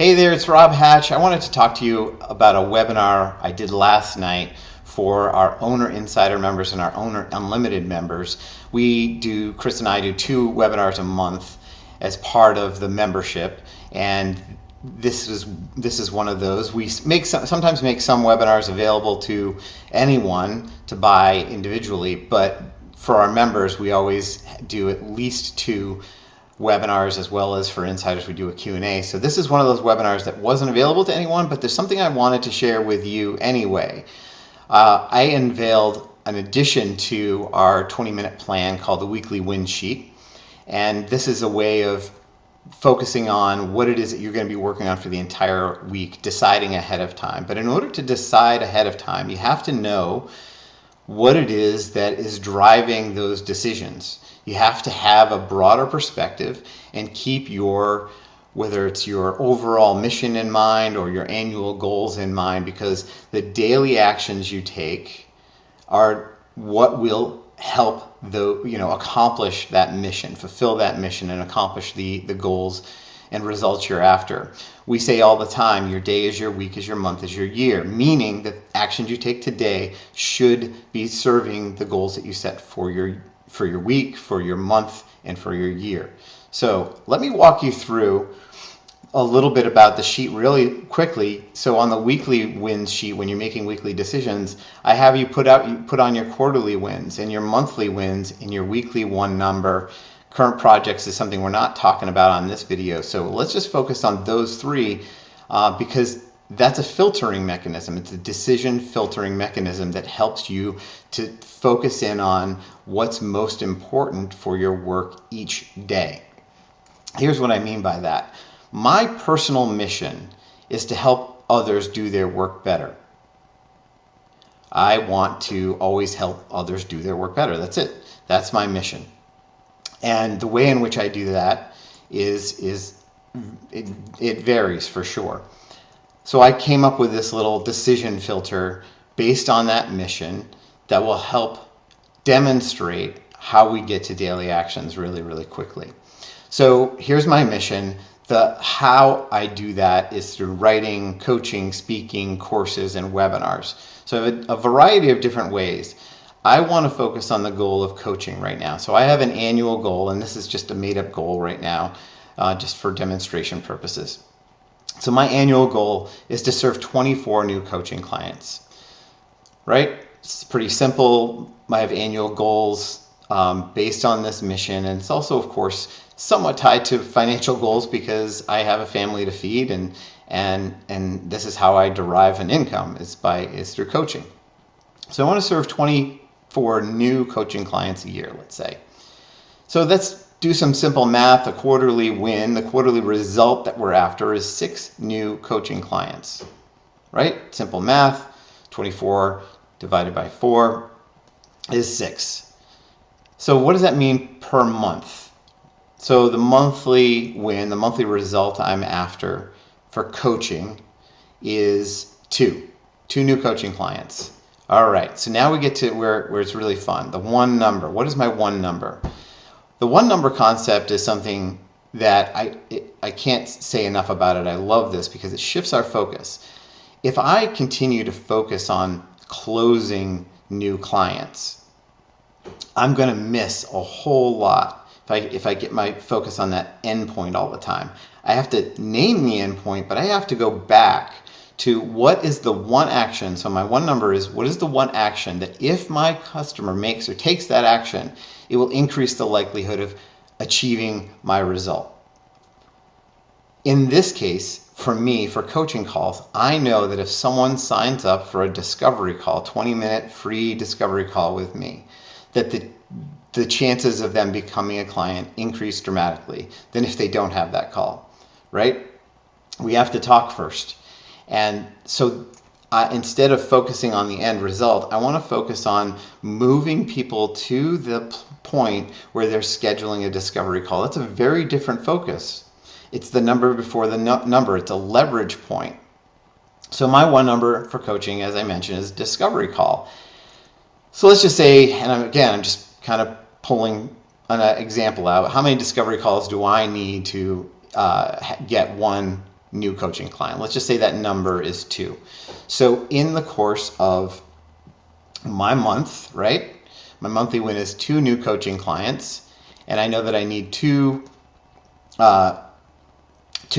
Hey there, it's Rob Hatch. I wanted to talk to you about a webinar I did last night for our Owner Insider members and our Owner Unlimited members. Chris and I do 2 webinars a month as part of the membership, and this is one of those. We sometimes make some webinars available to anyone to buy individually, but for our members, we always do at least 2 webinars, as well as for insiders we do a Q&A. So this is one of those webinars that wasn't available to anyone, but there's something I wanted to share with you anyway. I unveiled an addition to our 20-minute plan called the Weekly Win Sheet, and this is a way of focusing on what it is that you're going to be working on for the entire week, deciding ahead of time. But in order to decide ahead of time, you have to know what it is that is driving those decisions. You have to have a broader perspective and keep whether it's your overall mission in mind or your annual goals in mind, because the daily actions you take are what will help accomplish that mission, fulfill that mission, and accomplish the goals and results you're after. We say all the time, your day is your week, is your month, is your year, meaning that actions you take today should be serving the goals that you set for your week, for your month, and for your year. So let me walk you through a little bit about the sheet really quickly. So on the weekly wins sheet, when you're making weekly decisions, I have you put on your quarterly wins and your monthly wins and your weekly one number. Current projects is something we're not talking about on this video. So let's just focus on those 3 because that's a filtering mechanism. It's a decision filtering mechanism that helps you to focus in on what's most important for your work each day. Here's what I mean by that. My personal mission is to help others do their work better. I want to always help others do their work better. That's it. That's my mission. And the way in which I do that it varies for sure. So I came up with this little decision filter based on that mission that will help demonstrate how we get to daily actions really, really quickly. So here's my mission. How I do that is through writing, coaching, speaking, courses, and webinars. So I have a variety of different ways. I want to focus on the goal of coaching right now. So I have an annual goal, and this is just a made-up goal right now, just for demonstration purposes. So my annual goal is to serve 24 new coaching clients, right? It's pretty simple. I have annual goals based on this mission, and it's also, of course, somewhat tied to financial goals because I have a family to feed, and this is how I derive an income is through coaching. So I want to serve 24 new coaching clients a year, let's say. So let's do some simple math. A quarterly win, the quarterly result that we're after is 6 new coaching clients, right? Simple math. 24 divided by 4 is 6. So what does that mean per month? So the monthly win, the monthly result I'm after for coaching is 2 new coaching clients. All right, so now we get to where it's really fun. The one number. What is my one number? The one number concept is something that I can't say enough about it. I love this because it shifts our focus. If I continue to focus on closing new clients, I'm going to miss a whole lot if I get my focus on that endpoint all the time. I have to name the endpoint, but I have to go back to what is the one action. So my one number is what is the one action that if my customer makes or takes that action, it will increase the likelihood of achieving my result. In this case, for me, for coaching calls, I know that if someone signs up for a discovery call, 20-minute free discovery call with me, that the chances of them becoming a client increase dramatically than if they don't have that call, right? We have to talk first. And so instead of focusing on the end result, I want to focus on moving people to the point where they're scheduling a discovery call. That's a very different focus. It's the number before the number. It's a leverage point. So my one number for coaching, as I mentioned, is discovery call. So let's just say, and I'm just kind of pulling an example out. How many discovery calls do I need to get one new coaching client. Let's just say that number is 2. So in the course of my month, right, my monthly win is 2 new coaching clients, and I know that I need 2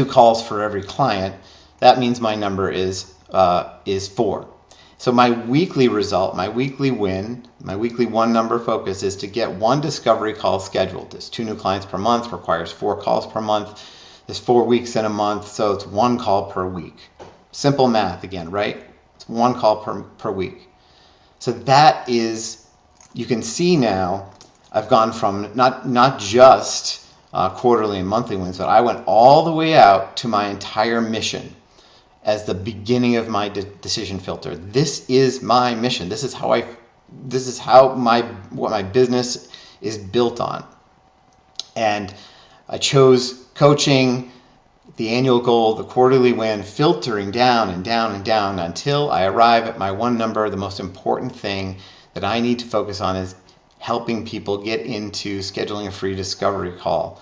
calls for every client. That means my number is 4. So my weekly result, my weekly win, my weekly 1 number focus is to get 1 discovery call scheduled. There's 2 new clients per month, requires 4 calls per month. There's 4 weeks in a month, so it's 1 call per week. Simple math again, right? It's 1 call per week. So that is, you can see now, I've gone from not just quarterly and monthly wins, but I went all the way out to my entire mission as the beginning of my decision filter. This is my mission. This is what my business is built on. And I chose coaching, the annual goal, the quarterly win, filtering down and down and down until I arrive at my 1 number. The most important thing that I need to focus on is helping people get into scheduling a free discovery call.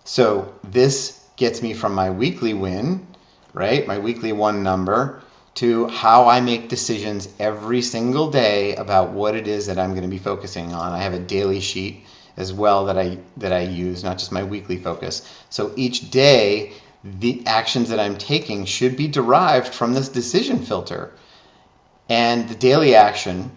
So this gets me from my weekly win, right, my weekly 1 number, to how I make decisions every single day about what it is that I'm going to be focusing on. I have a daily sheet as well that I use, not just my weekly focus. So each day, the actions that I'm taking should be derived from this decision filter. And the daily action,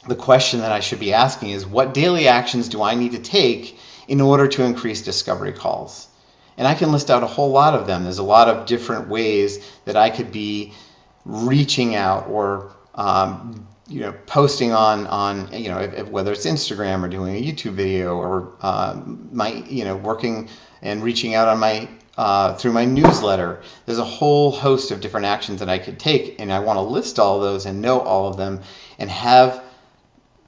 the question that I should be asking is, what daily actions do I need to take in order to increase discovery calls? And I can list out a whole lot of them. There's a lot of different ways that I could be reaching out or posting on whether it's Instagram or doing a YouTube video or working and reaching out on my through my newsletter. There's a whole host of different actions that I could take, and I want to list all those and know all of them and have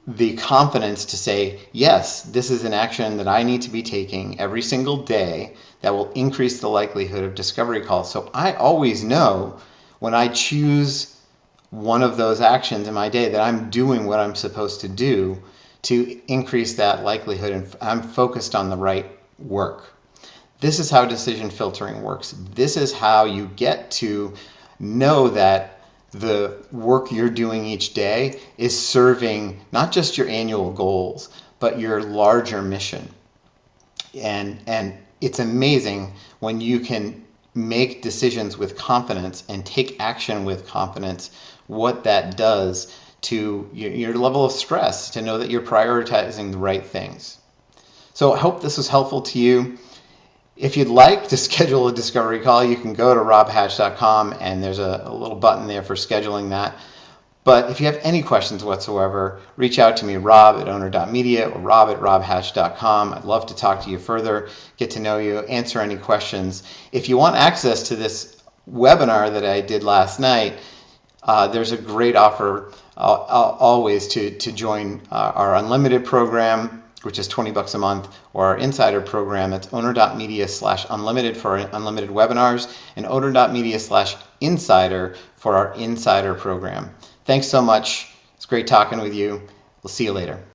the confidence to say, yes, this is an action that I need to be taking every single day that will increase the likelihood of discovery calls. So I always know when I choose one of those actions in my day that I'm doing what I'm supposed to do to increase that likelihood, and I'm focused on the right work. This is how decision filtering works. This is how you get to know that the work you're doing each day is serving not just your annual goals, but your larger mission. And it's amazing when you can make decisions with confidence and take action with confidence, what that does to your level of stress, to know that you're prioritizing the right things. So I hope this was helpful to you. If you'd like to schedule a discovery call, you can go to robhatch.com and there's a little button there for scheduling that. But if you have any questions whatsoever, reach out to me, rob@owner.media or rob@robhatch.com. I'd love to talk to you further, get to know you, answer any questions. If you want access to this webinar that I did last night, there's a great offer always to join our unlimited program, which is $20 a month, or our insider program. That's owner.media/unlimited for unlimited webinars, and owner.media/insider for our insider program. Thanks so much. It's great talking with you. We'll see you later.